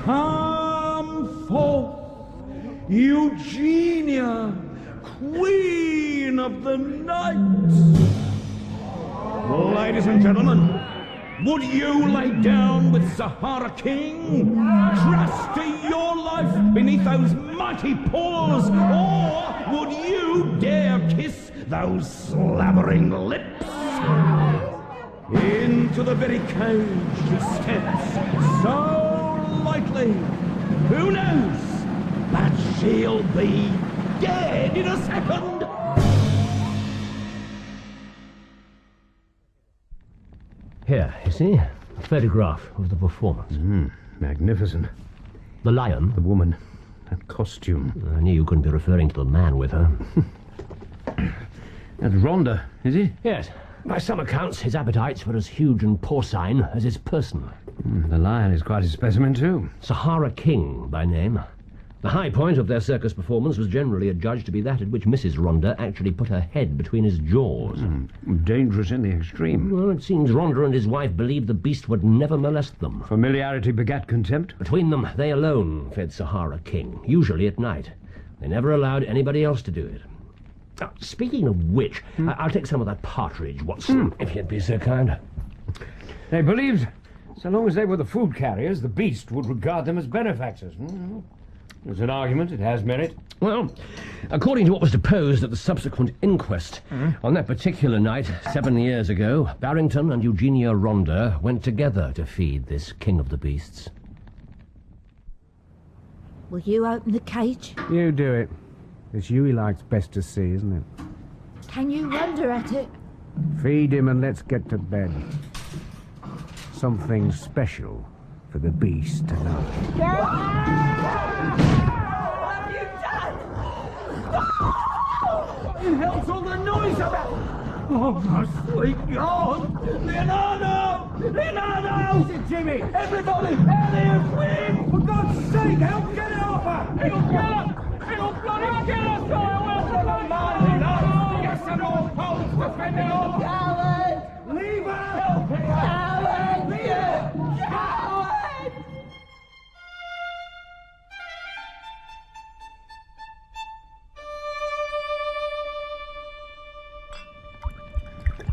Come forth, Eugenia, Queen of the Night. Ladies and gentlemen, would you lay down with Zahara King? Trust to your life beneath those mighty paws? Or would you dare kiss those slavering lips? Into the very cage she steps, so lightly. Who knows that she'll be dead in a second? Here, you see? A photograph of the performance. Magnificent. The lion. The woman. That costume. I knew you couldn't be referring to the man with her. That's Rhonda, is he? Yes. By some accounts, his appetites were as huge and porcine as his person. The lion is quite a specimen, too. Zahara King, by name. The high point of their circus performance was generally adjudged to be that at which Mrs. Rhonda actually put her head between his jaws. Dangerous in the extreme. Well, it seems Rhonda and his wife believed the beast would never molest them. Familiarity begat contempt. Between them, they alone fed Zahara King, usually at night. They never allowed anybody else to do it. Speaking of which, I'll take some of that partridge, Watson, if you'd be so kind. They believed, so long as they were the food carriers, the beast would regard them as benefactors. It's an argument. It has merit. Well, according to what was deposed at the subsequent inquest, on that particular night, 7 years ago, Barrington and Eugenia Rhonda went together to feed this king of the beasts. Will you open the cage? You do it. It's you he likes best to see, isn't it? Can you wonder at it? Feed him and let's get to bed. Something special for the beast to know. What have you done? What in hell's all the noise about? Oh, my sweet God! Leonardo! Leonardo! Is it Jimmy? Everybody, Elliot, quick! For God's sake, help get it off her! He'll kill us! He'll bloody kill us! Yes, and all poles defend it all! Coward! Leave her! Help me! Coward! Coward!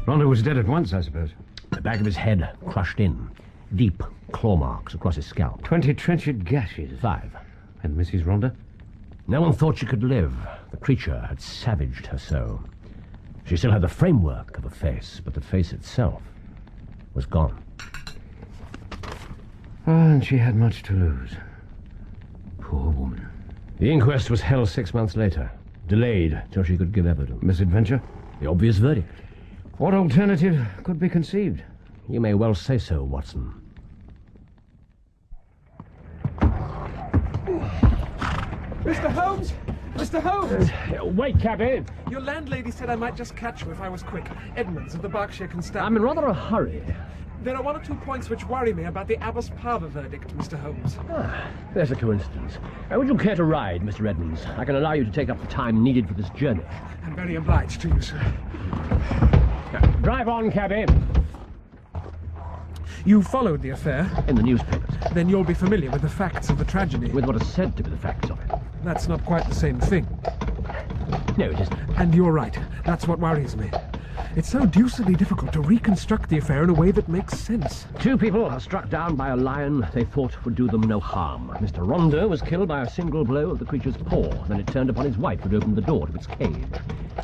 Rhonda was dead at once, I suppose. The back of his head crushed in. Deep claw marks across his scalp. 20 trenchant gashes. 5. And Mrs. Rhonda? No one thought she could live. The creature had savaged her so. She still had the framework of a face, but the face itself was gone. And she had much to lose. Poor woman. The inquest was held 6 months later, delayed till she could give evidence. Misadventure? The obvious verdict. What alternative could be conceived? You may well say so, Watson. Mr. Holmes! Mr. Holmes! Wait, cabin. Your landlady said I might just catch you if I was quick. Edmonds of the Berkshire Constabulary. I'm in rather a hurry. There are 1 or 2 points which worry me about the Abbas Parva verdict, Mr. Holmes. There's a coincidence. Would you care to ride, Mr. Edmonds? I can allow you to take up the time needed for this journey. I'm very obliged to you, sir. Drive on, cabin. You followed the affair? In the newspapers. Then you'll be familiar with the facts of the tragedy. With what is said to be the facts of it. That's not quite the same thing. No, it isn't. And you're right. That's what worries me. It's so deucedly difficult to reconstruct the affair in a way that makes sense. 2 people are struck down by a lion they thought would do them no harm. Mr. Rhonda was killed by a single blow of the creature's paw. Then it turned upon his wife and opened the door to its cage.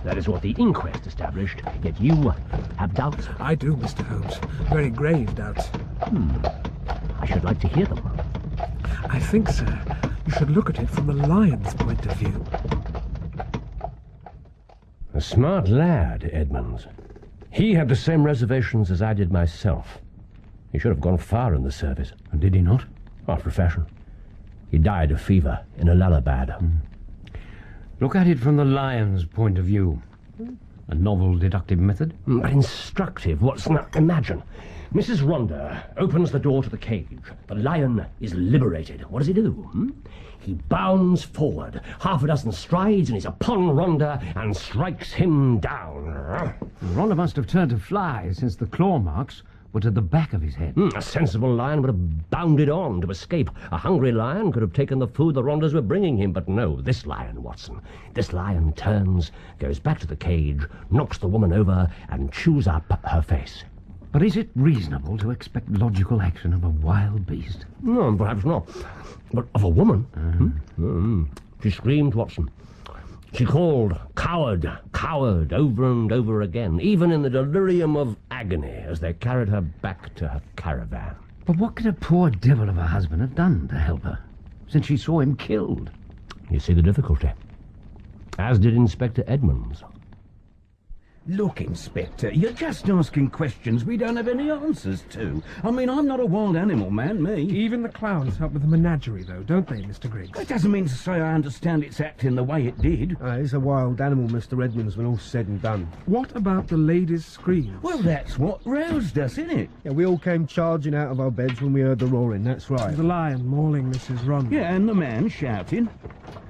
That is what the inquest established, yet you have doubts. I do, Mr. Holmes. Very grave doubts. I should like to hear them. I think, sir, you should look at it from the lion's point of view. A smart lad, Edmonds. He had the same reservations as I did myself. He should have gone far in the service. And did he not? After a fashion. He died of fever in Allahabad. Look at it from the lion's point of view. A novel deductive method? But instructive, Watson. Imagine. Mrs. Rhonda opens the door to the cage. The lion is liberated. What does he do? He bounds forward, 6 strides, and he's upon Rhonda and strikes him down. Rhonda must have turned to fly, since the claw marks were to the back of his head. A sensible lion would have bounded on to escape. A hungry lion could have taken the food the Rondas were bringing him, but no, this lion, Watson. This lion turns, goes back to the cage, knocks the woman over, and chews up her face. But is it reasonable to expect logical action of a wild beast? No, perhaps not. But of a woman? She screamed, Watson. She called, coward, coward, over and over again, even in the delirium of agony as they carried her back to her caravan. But what could a poor devil of a husband have done to help her, since she saw him killed? You see the difficulty. As did Inspector Edmonds. Look, Inspector, you're just asking questions we don't have any answers to. I mean, I'm not a wild animal man, me. Even the clowns help with the menagerie, though, don't they, Mr. Griggs? That doesn't mean to say I understand its acting the way it did. It's a wild animal, Mr. Edmonds, when all's said and done. What about the lady's screams? Well, that's what roused us, innit? Yeah, we all came charging out of our beds when we heard the roaring, that's right. The lion mauling Mrs. Ronda. Yeah, and the man shouting.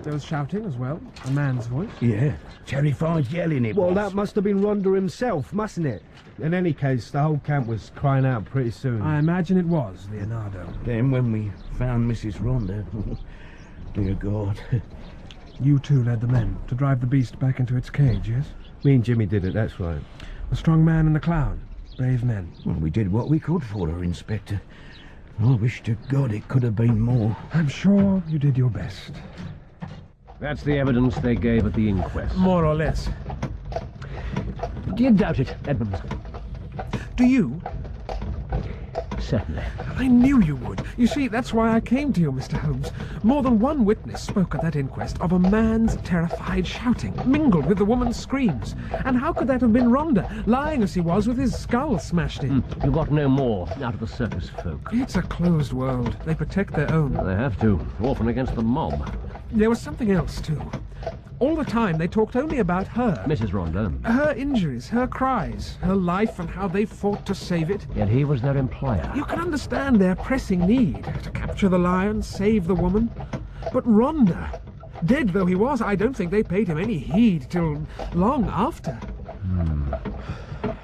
There was shouting as well, a man's voice. Yeah, terrified yelling it Well, was. that must have been Rhonda himself, mustn't it? In any case, the whole camp was crying out pretty soon. I imagine it was, Leonardo. Then when we found Mrs. Ronda, dear God. You two led the men to drive the beast back into its cage, yes? Me and Jimmy did it, that's right. The strong man and the clown. Brave men. Well, we did what we could for her, Inspector. I wish to God it could have been more. I'm sure you did your best. That's the evidence they gave at the inquest. More or less. Do you doubt it, Edmonds? Do you? Certainly. I knew you would. You see, that's why I came to you, Mr. Holmes. More than one witness spoke at that inquest of a man's terrified shouting, mingled with the woman's screams. And how could that have been Rhonda, lying as he was with his skull smashed in? You got no more out of the circus folk. It's a closed world. They protect their own. They have to, often against the mob. There was something else, too. All the time, they talked only about her. Mrs. Ronda. Her injuries, her cries, her life, and how they fought to save it. Yet he was their employer. You can understand their pressing need to capture the lion, save the woman. But Rhonda, dead though he was, I don't think they paid him any heed till long after.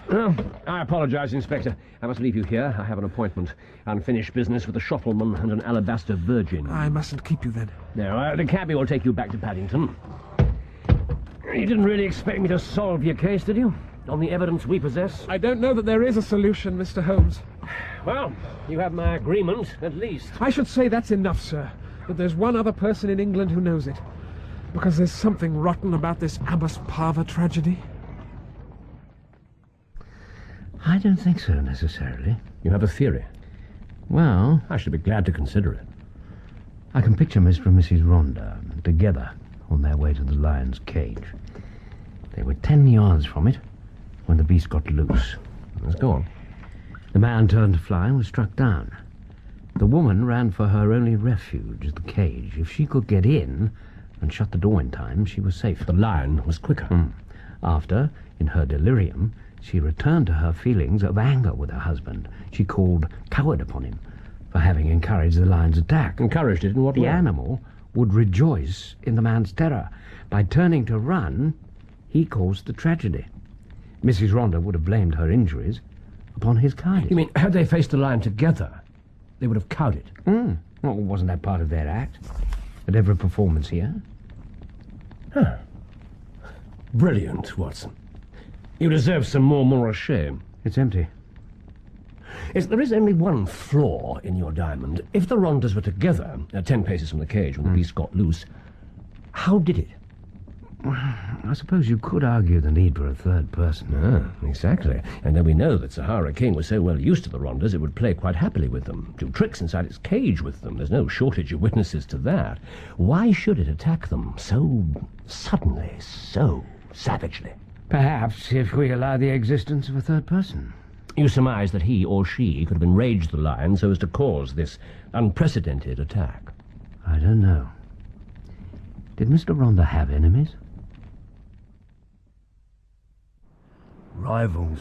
Well, I apologize, Inspector. I must leave you here. I have an appointment. Unfinished business with a Schoppelman and an alabaster virgin. I mustn't keep you then. No, the cabbie will take you back to Paddington. You didn't really expect me to solve your case, did you? On the evidence we possess? I don't know that there is a solution, Mr. Holmes. Well, you have my agreement, at least. I should say that's enough, sir. But there's one other person in England who knows it. Because there's something rotten about this Abbas Parva tragedy. I don't think so, necessarily. You have a theory? Well, I should be glad to consider it. I can picture Mr. and Mrs. Ronda together on their way to the lion's cage. They were 10 yards from it when the beast got loose. Let's go on. The man turned to fly and was struck down. The woman ran for her only refuge, the cage. If she could get in and shut the door in time, she was safe. The lion was quicker. After, in her delirium, she returned to her feelings of anger with her husband. She called coward upon him for having encouraged the lion's attack. Encouraged it in what way? The animal would rejoice in the man's terror. By turning to run, he caused the tragedy. Mrs. Ronda would have blamed her injuries upon his kindness. You mean, had they faced the lion together, they would have cowed it? Well, wasn't that part of their act? At every performance here? Brilliant, Watson. You deserve some more moral shame. It's empty. Yes, there is only one flaw in your diamond. If the Rondas were together, 10 paces from the cage when the beast got loose, how did it? I suppose you could argue the need for a third person. Exactly. And then we know that Sahara King was so well used to the Rondas it would play quite happily with them, do tricks inside its cage with them. There's no shortage of witnesses to that. Why should it attack them so suddenly, so savagely? Perhaps if we allow the existence of a third person. You surmise that he or she could have enraged the lion so as to cause this unprecedented attack. I don't know. Did Mr. Ronda have enemies? Rivals.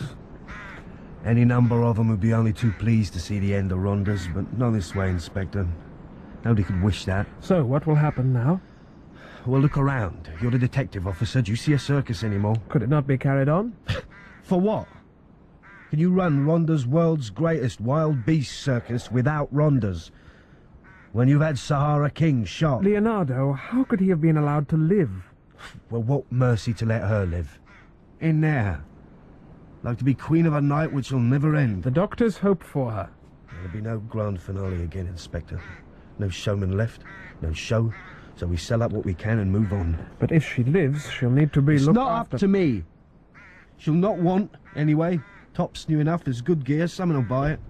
Any number of them would be only too pleased to see the end of Ronda's, but not this way, Inspector. Nobody could wish that. So, what will happen now? Well, look around. You're the detective officer. Do you see a circus anymore? Could it not be carried on? For what? can you run Rhonda's world's greatest wild beast circus without Rhondas? When you've had Sahara King shot? Leonardo, how could he have been allowed to live? Well, what mercy to let her live. In there. Like to be queen of a night which will never end. The doctors hope for her. There'll be no grand finale again, Inspector. No showman left, no show, so we sell up what we can and move on. But if she lives, she'll need to be It's looked not after. up to me. She'll not want, anyway. Top's new enough, there's good gear, someone will buy it.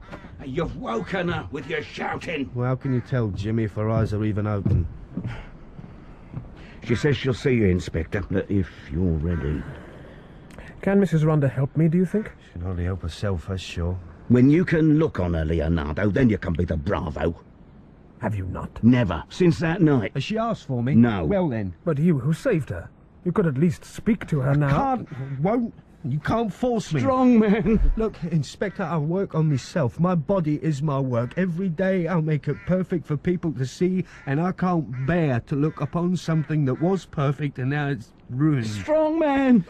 You've woken her with your shouting. Well, how can you tell, Jimmy, if her eyes are even open? She says she'll see you, Inspector, if you're ready. Can Mrs. Rhonda help me, do you think? She can hardly help herself, that's sure. When you can look on her, Leonardo, then you can be the bravo. Have you not? Never. Since that night. Has she asked for me? No. Well then. But you who saved her. You could at least speak to her now. Can't, won't. You can't force me. Strong man. Look, Inspector, I work on myself. My body is my work. Every day I'll make it perfect for people to see, and I can't bear to look upon something that was perfect and now it's ruined. Strong man.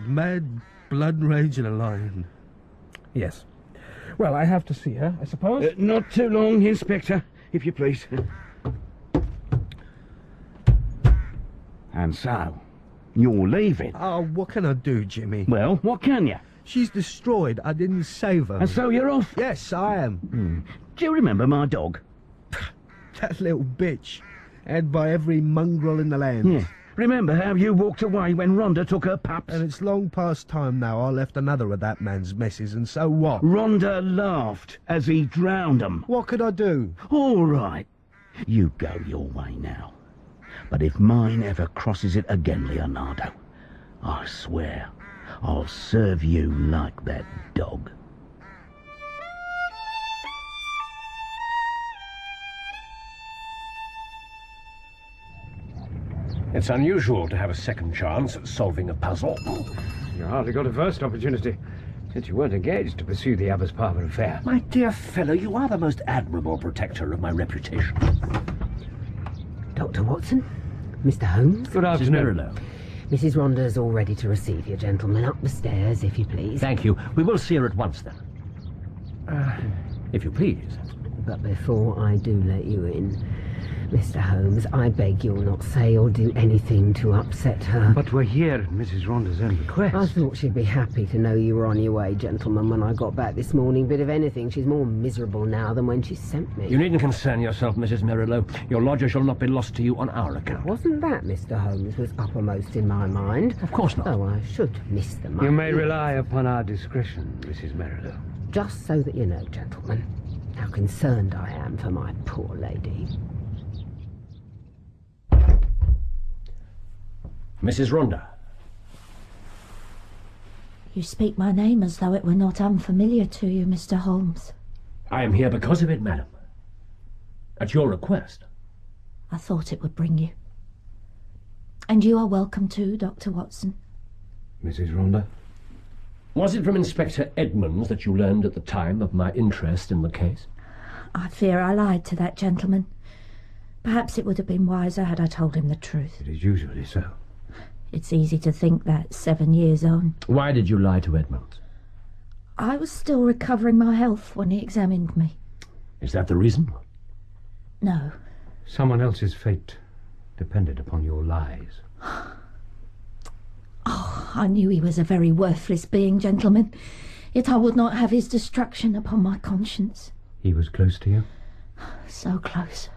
Mad blood rage and a lion. Yes. Well, I have to see her, I suppose. Not too long, Inspector, if you please. And so, you're leaving. Oh, what can I do, Jimmy? Well, what can you? She's destroyed. I didn't save her. And so you're off. Yes, I am. Do you remember my dog? That little bitch. Had by every mongrel in the land. Yeah. Remember how you walked away when Rhonda took her pups? And it's long past time now. I left another of that man's messes, and so what? Rhonda laughed as he drowned them. What could I do? All right. You go your way now. But if mine ever crosses it again, Leonardo, I swear I'll serve you like that dog. It's unusual to have a second chance at solving a puzzle. You hardly got a first opportunity, since you weren't engaged to pursue the other's private affair. My dear fellow, you are the most admirable protector of my reputation. Dr. Watson? Mr. Holmes? Good Mrs. afternoon. Merillo. Mrs. Rhonda's all ready to receive you, gentlemen. Up the stairs, if you please. Thank you. We will see her at once, then. If you please. But before I do let you in, Mr. Holmes, I beg you'll not say or do anything to upset her. But we're here at Mrs. Rhonda's own request. I thought she'd be happy to know you were on your way, gentlemen, when I got back this morning. But if anything, she's more miserable now than when she sent me. You needn't concern yourself, Mrs. Merillo. Your lodger shall not be lost to you on our account. Wasn't that, Mr. Holmes, was uppermost in my mind? Of course not. Oh, I should miss the money. You may rely upon our discretion, Mrs. Merillo. Just so that you know, gentlemen, how concerned I am for my poor lady. Mrs. Rhonda. You speak my name as though it were not unfamiliar to you, Mr. Holmes. I am here because of it, madam. At your request. I thought it would bring you. And you are welcome too, Dr. Watson. Mrs. Rhonda? Was it from Inspector Edmonds that you learned at the time of my interest in the case? I fear I lied to that gentleman. Perhaps it would have been wiser had I told him the truth. It is usually so. It's easy to think that 7 years on. Why did you lie to Edmonds? I was still recovering my health when he examined me. Is that the reason? No. Someone else's fate depended upon your lies. Oh, I knew he was a very worthless being, gentlemen. Yet I would not have his destruction upon my conscience. He was close to you? So close.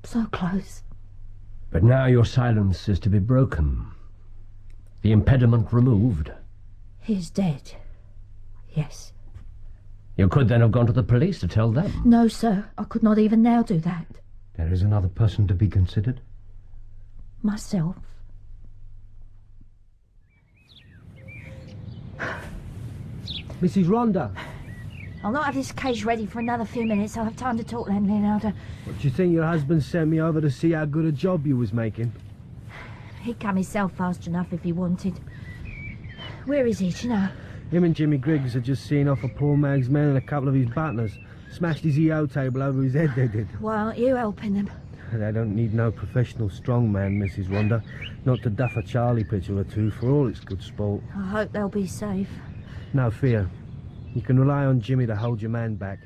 So close. But now your silence is to be broken. The impediment removed. He is dead. Yes. You could then have gone to the police to tell them. No, sir. I could not even now do that. There is another person to be considered? Myself. Mrs. Rhonda, I'll not have this cage ready for another few minutes. I'll have time to talk then, Leonardo. what do you think your husband sent me over to see how good a job you was making? He'd come himself fast enough if he wanted. Where is he, do you know? Him and Jimmy Griggs had just seen off a poor mag's man and a couple of his butlers. Smashed his EO table over his head, they did. Why aren't you helping them? They don't need no professional strongman, Mrs. Rhonda. Not to duff a Charlie picture or two for all its good sport. I hope they'll be safe. No fear. You can rely on Jimmy to hold your man back.